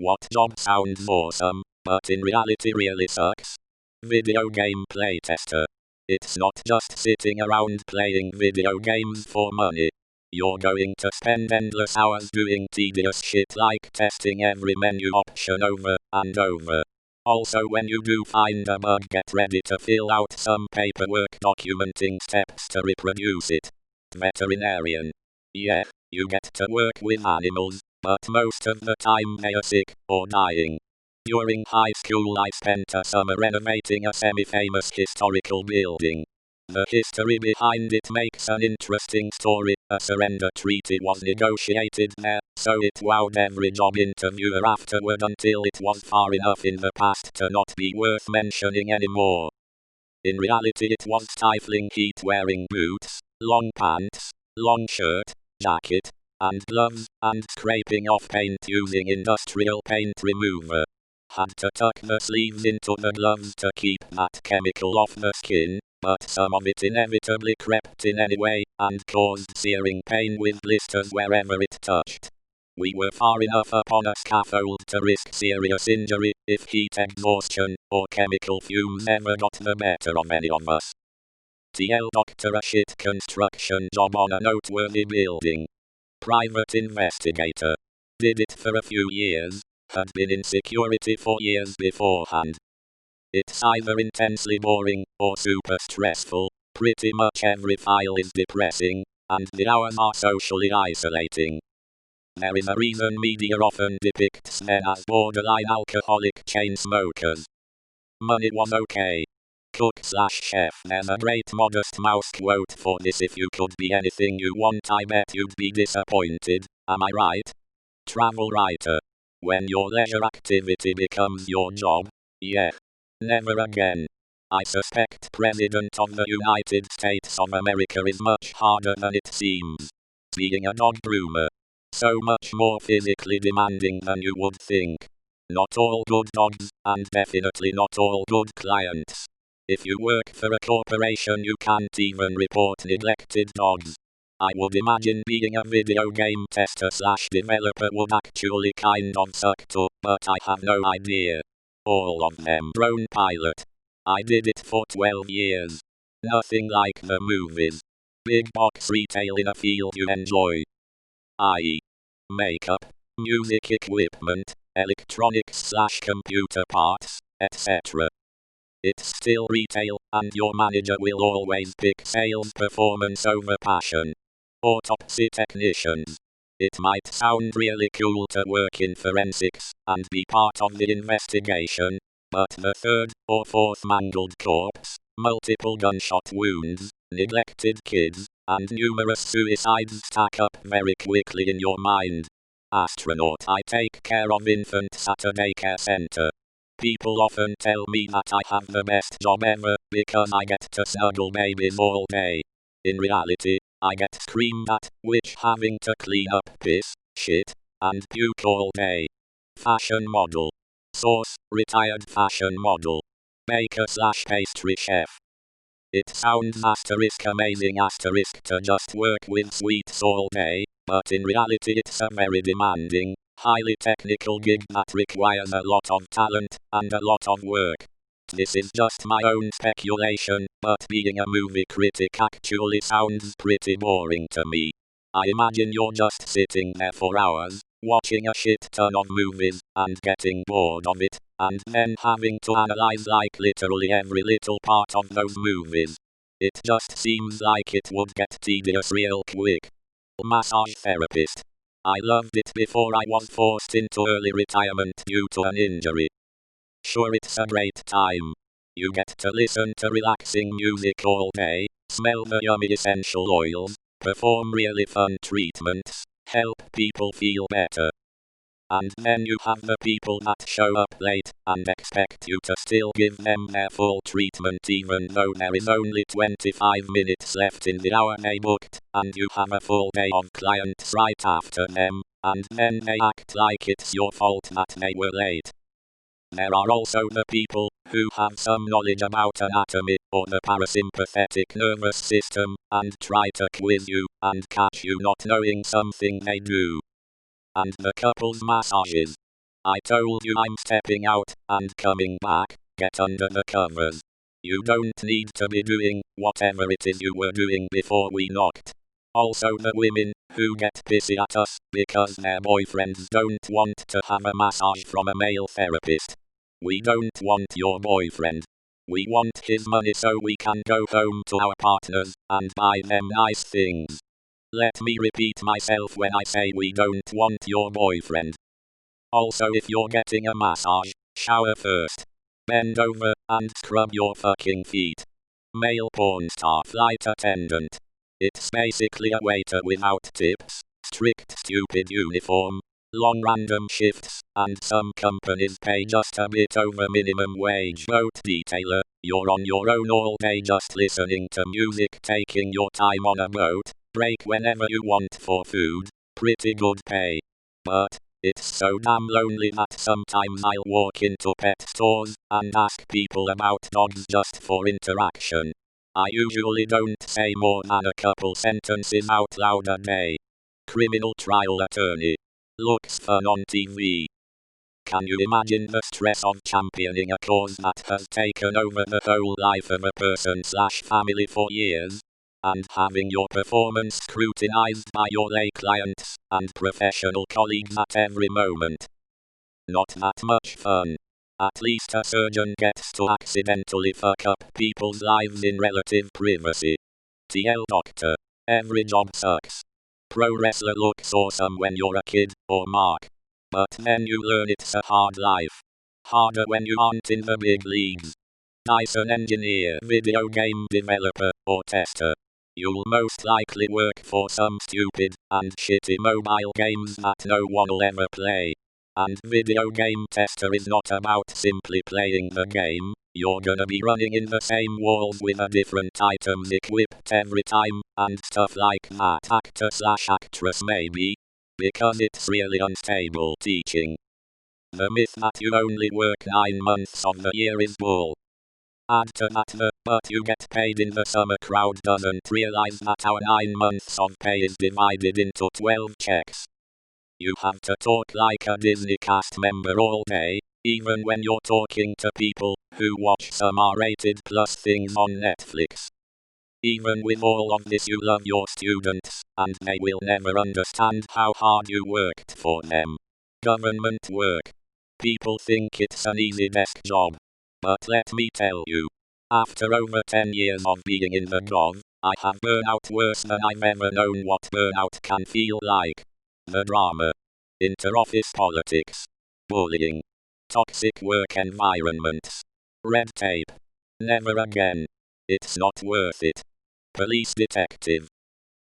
What job sounds awesome, but in reality really sucks? Video game playtester. It's not just sitting around playing video games for money. You're going to spend endless hours doing tedious shit like testing every menu option over and over. Also, when you do find a bug, get ready to fill out some paperwork documenting steps to reproduce it. Veterinarian. Yeah, you get to work with animals, but most of the time they are sick or dying. During high school I spent a summer renovating a semi-famous historical building. The history behind it makes an interesting story. A surrender treaty was negotiated there, so it wowed every job interviewer afterward until it was far enough in the past to not be worth mentioning anymore. In reality it was stifling heat wearing boots, long pants, long shirt, jacket, and gloves, and scraping off paint using industrial paint remover. Had to tuck the sleeves into the gloves to keep that chemical off the skin, but some of it inevitably crept in anyway, and caused searing pain with blisters wherever it touched. We were far enough up on a scaffold to risk serious injury if heat exhaustion or chemical fumes ever got the better of any of us. TL Doctor, a shit construction job on a noteworthy building. Private investigator. Did it for a few years, had been in security for years beforehand. It's either intensely boring or super stressful, pretty much every file is depressing, and the hours are socially isolating. There is a reason media often depicts men as borderline alcoholic chain smokers. Money was okay. Cook/chef. There's a great Modest Mouse quote for this: if you could be anything you want, I bet you'd be disappointed, am I right? Travel writer. When your leisure activity becomes your job, yeah. Never again. I suspect President of the United States of America is much harder than it seems. Being a dog groomer. So much more physically demanding than you would think. Not all good dogs, and definitely not all good clients. If you work for a corporation you can't even report neglected dogs. I would imagine being a video game tester/developer would actually kind of suck too, but I have no idea. All of them. Drone pilot. I did it for 12 years. Nothing like the movies. Big box retail in a field you enjoy. I.e. makeup, music equipment, electronics/computer parts, etc. It's still retail, and your manager will always pick sales performance over passion. Autopsy technicians. It might sound really cool to work in forensics and be part of the investigation, but the third or fourth mangled corpse, multiple gunshot wounds, neglected kids, and numerous suicides stack up very quickly in your mind. Astronaut. I take care of infants at a daycare center. People often tell me that I have the best job ever because I get to snuggle babies all day. In reality, I get screamed at, which having to clean up piss, shit, and puke all day. Fashion model. Source, retired fashion model. Baker/pastry chef. It sounds *amazing* to just work with sweets all day, but in reality it's a very demanding, highly technical gig that requires a lot of talent and a lot of work. This is just my own speculation, but being a movie critic actually sounds pretty boring to me. I imagine you're just sitting there for hours, watching a shit ton of movies, and getting bored of it, and then having to analyze like literally every little part of those movies. It just seems like it would get tedious real quick. Massage therapist. I loved it before I was forced into early retirement due to an injury. Sure, it's a great time. You get to listen to relaxing music all day, smell the yummy essential oils, perform really fun treatments, help people feel better. And then you have the people that show up late and expect you to still give them their full treatment even though there is only 25 minutes left in the hour they booked, and you have a full day of clients right after them, and then they act like it's your fault that they were late. There are also the people who have some knowledge about anatomy or the parasympathetic nervous system and try to quiz you and catch you not knowing something they do. And the couples massages. I told you I'm stepping out and coming back. Get under the covers. You don't need to be doing whatever it is you were doing before we knocked. Also the women who get pissy at us because their boyfriends don't want to have a massage from a male therapist. We don't want your boyfriend. We want his money so we can go home to our partners and buy them nice things. Let me repeat myself when I say we don't want your boyfriend. Also, if you're getting a massage, shower first. Bend over and scrub your fucking feet. Male porn star flight attendant. It's basically a waiter without tips, strict stupid uniform, long random shifts, and some companies pay just a bit over minimum wage. Boat detailer, you're on your own all day just listening to music, taking your time on a boat, break whenever you want for food, pretty good pay. But it's so damn lonely that sometimes I'll walk into pet stores and ask people about dogs just for interaction. I usually don't say more than a couple sentences out loud a day. Criminal trial attorney. Looks fun on TV. Can you imagine the stress of championing a cause that has taken over the whole life of a person/family for years? And having your performance scrutinized by your lay clients and professional colleagues at every moment. Not that much fun. At least a surgeon gets to accidentally fuck up people's lives in relative privacy. TL doctor. Every job sucks. Pro wrestler looks awesome when you're a kid, or Mark. But then you learn it's a hard life. Harder when you aren't in the big leagues. Dyson engineer, video game developer, or tester. You'll most likely work for some stupid and shitty mobile games that no one'll ever play. And video game tester is not about simply playing the game. You're gonna be running in the same walls with a different items equipped every time, and stuff like that. Actor/actress maybe. Because it's really unstable teaching. The myth that you only work 9 months of the year is bull. Add to that the "but you get paid in the summer" crowd doesn't realize that our 9 months of pay is divided into 12 checks. You have to talk like a Disney cast member all day, even when you're talking to people who watch some R-rated plus things on Netflix. Even with all of this, you love your students, and they will never understand how hard you worked for them. Government work. People think it's an easy desk job. But let me tell you, after over 10 years of being in the gov, I have burnout worse than I've ever known what burnout can feel like. The drama. Inter-office politics. Bullying. Toxic work environments. Red tape. Never again. It's not worth it. Police detective.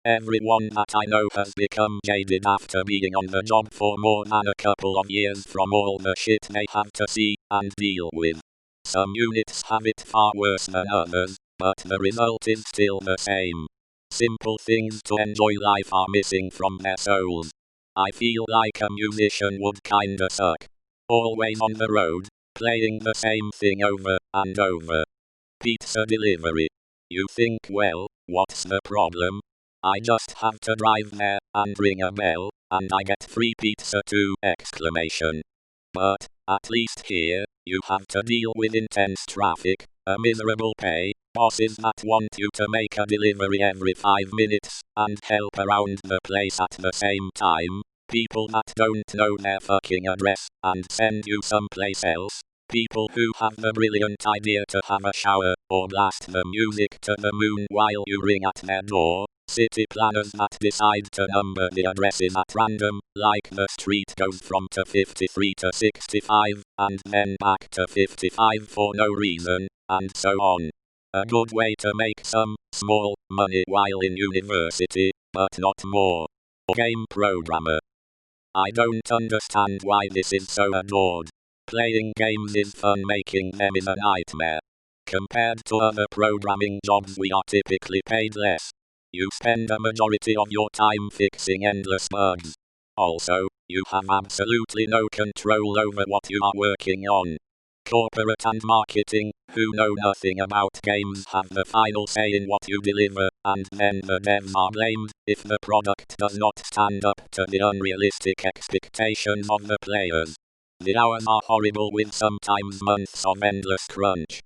Everyone that I know has become jaded after being on the job for more than a couple of years from all the shit they have to see and deal with. Some units have it far worse than others, but the result is still the same. Simple things to enjoy life are missing from their souls. I feel like a musician would kinda suck. Always on the road, playing the same thing over and over. Pizza delivery. You think, well, what's the problem? I just have to drive there and ring a bell, and I get free pizza too! But, at least here, you have to deal with intense traffic, a miserable pay, bosses that want you to make a delivery every 5 minutes, and help around the place at the same time, people that don't know their fucking address, and send you someplace else, people who have the brilliant idea to have a shower, or blast the music to the moon while you ring at their door, city planners that decide to number the addresses at random, like the street goes from to 53 to 65, and then back to 55 for no reason, and so on. A good way to make some small money while in university, but not more. Game programmer. I don't understand why this is so adored. Playing games is fun, making them is a nightmare. Compared to other programming jobs, we are typically paid less. You spend a majority of your time fixing endless bugs. Also, you have absolutely no control over what you are working on. Corporate and marketing, who know nothing about games, have the final say in what you deliver, and then the devs are blamed if the product does not stand up to the unrealistic expectations of the players. The hours are horrible with sometimes months of endless crunch.